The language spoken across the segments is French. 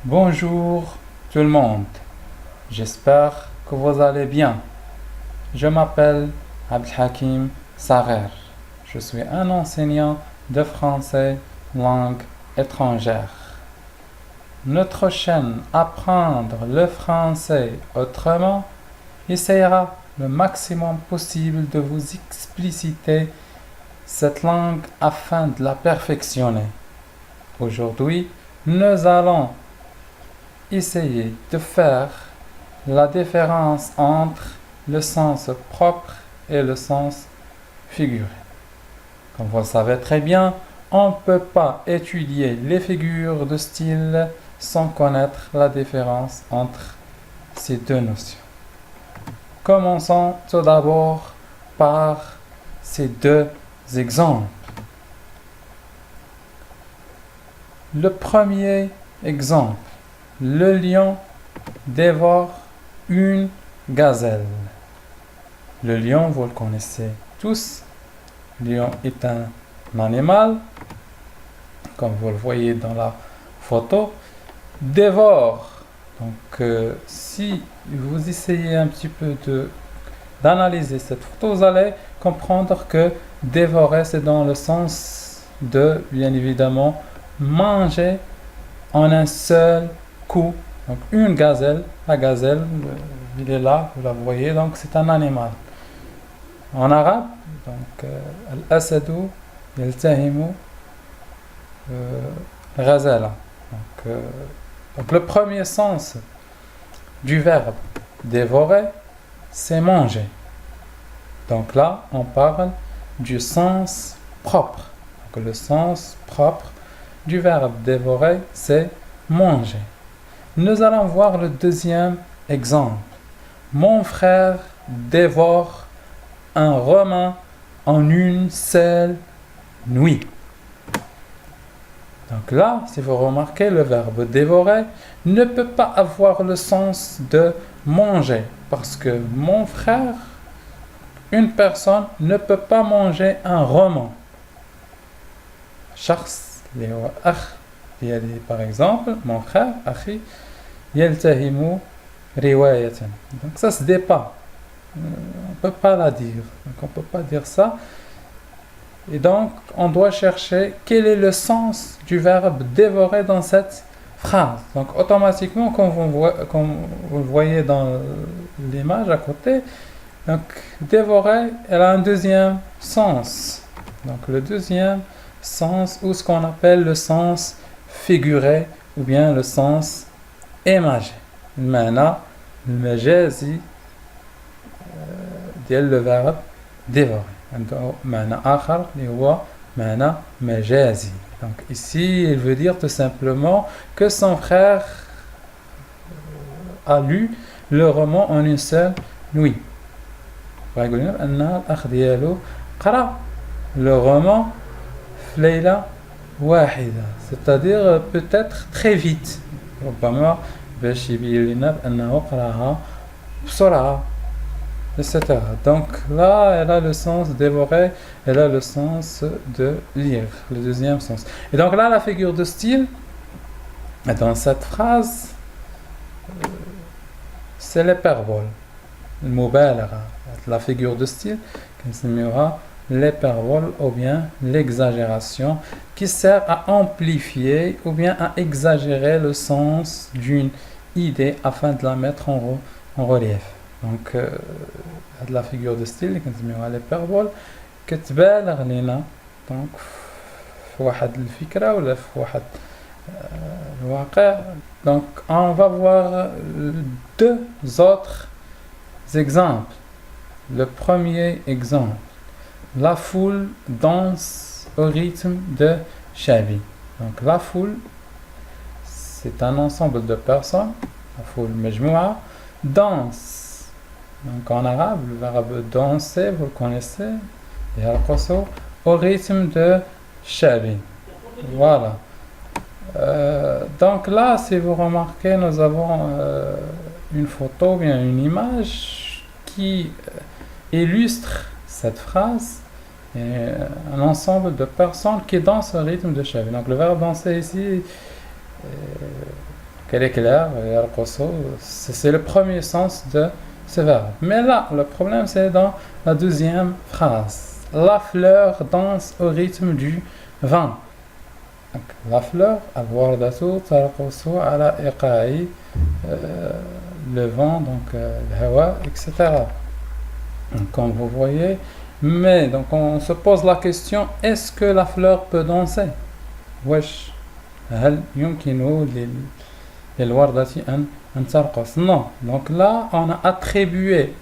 Bonjour tout le monde, j'espère que vous allez bien. Je m'appelle Abdelhakim Sarer. Je suis un enseignant de français langue étrangère. Notre chaîne Apprendre le français autrement essaiera le maximum possible de vous expliciter cette langue afin de la perfectionner. Aujourd'hui, nous allons essayer de faire la différence entre le sens propre et le sens figuré. Comme vous le savez très bien, on ne peut pas étudier les figures de style sans connaître la différence entre ces deux notions. Commençons tout d'abord par ces deux exemples. Le premier exemple, le lion dévore une gazelle. Le lion, vous le connaissez tous. Le lion est un animal, comme vous le voyez dans la photo, dévore. Donc, si vous essayez un petit peu d'analyser cette photo, vous allez comprendre que dévorer, c'est dans le sens de, bien évidemment, manger en un seul coup. Donc, une gazelle, la gazelle, il est là, vous la voyez, donc c'est un animal. En arabe, donc, al-asadu yaltahimu ghazala. Donc, le premier sens du verbe dévorer, c'est manger. Donc là, on parle du sens propre. Donc, le sens propre du verbe dévorer, c'est manger. Nous allons voir le deuxième exemple. Mon frère dévore un roman en une seule nuit. Donc là, si vous remarquez, le verbe dévorer ne peut pas avoir le sens de manger. Parce que mon frère, une personne, ne peut pas manger un roman. Shakhs, par exemple, mon frère, akhi, yaltahimu riwayatan. Donc ça se dit pas. On ne peut pas la dire. Donc on ne peut pas dire ça. Et donc, on doit chercher quel est le sens du verbe dévorer dans cette phrase. Donc, automatiquement, comme vous le voyez dans l'image à côté, donc, dévorer, elle a un deuxième sens. Donc, le deuxième sens, ou ce qu'on appelle le sens figuré, ou bien le sens imagé. Maintenant, le majazi, le verbe dévorer. Donc ici, il veut dire tout simplement que son frère a lu le roman en une seule nuit. Le roman c'est-à-dire peut-être très vite. Etc. Donc là, elle a le sens dévorer, elle a le sens de lire, le deuxième sens. Et donc là, la figure de style, dans cette phrase, c'est l'hyperbole. Le mubalagha, la figure de style, qui sera l'hyperbole ou bien l'exagération, qui sert à amplifier ou bien à exagérer le sens d'une idée afin de la mettre en relief. Donc, la figure de style, qui est l'hyperbole, qui تبالغ لنا donc في واحد الفكرة ولا في واحد الواقع. Donc, on va voir deux autres exemples. Le premier exemple, la foule danse au rythme de Shabi. Donc, la foule, c'est un ensemble de personnes, la foule majmoua, danse. Donc en arabe, le verbe danser, vous le connaissez, au rythme de Shabi. Voilà. Donc là, si vous remarquez, nous avons une photo, bien une image qui illustre cette phrase. Et un ensemble de personnes qui dansent au rythme de Shabi. Donc le verbe danser ici qu'elle est claire, c'est le premier sens de ce verbe. Mais là, le problème, c'est dans la deuxième phrase. La fleur danse au rythme du vent. Donc, la fleur, الوردة ترقص على إيقاع le vent, donc le hawa, etc. Donc, comme vous voyez, mais donc on se pose la question, est-ce que la fleur peut danser? wesh هل يمكن للوردة أن ترقص? Non. Donc là, on a attribué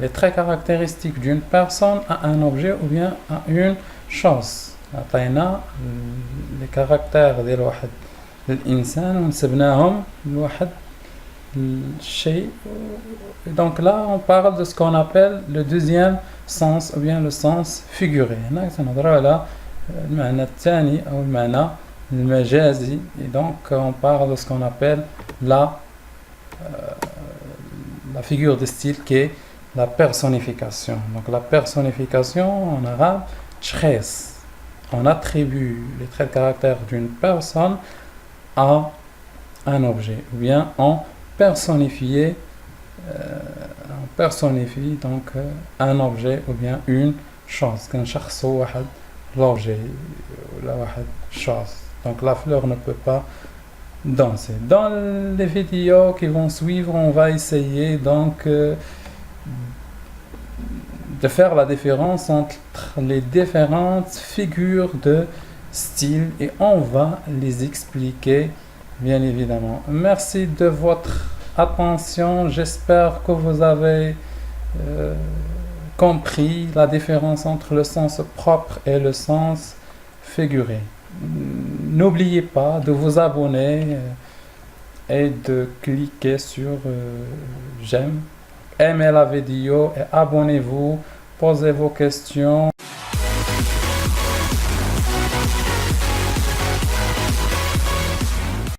les traits caractéristiques d'une personne à un objet ou bien à une chose. عطينا les caractères ديال واحد الإنسان ونسبناهم لواحد الشيء. Donc là, on parle de ce qu'on appelle le deuxième sens ou bien le sens figuré. هنا سنهضروا على المعنى الثاني أو المعنى المجازي. Et donc, on parle de ce qu'on appelle la figure de style qui est la personnification. Donc, la personnification en arabe, tchès. On attribue les traits de caractère d'une personne à un objet, ou bien on personnifie donc un objet ou bien une chose. كنشخصوا واحد l'objet ولا واحد chose. Donc la fleur ne peut pas danser. Dans les vidéos qui vont suivre, on va essayer donc de faire la différence entre les différentes figures de style et on va les expliquer bien évidemment. Merci de votre attention. J'espère que vous avez compris la différence entre le sens propre et le sens figuré. N'oubliez pas de vous abonner et de cliquer sur j'aime. Aimez la vidéo et abonnez-vous. Posez vos questions.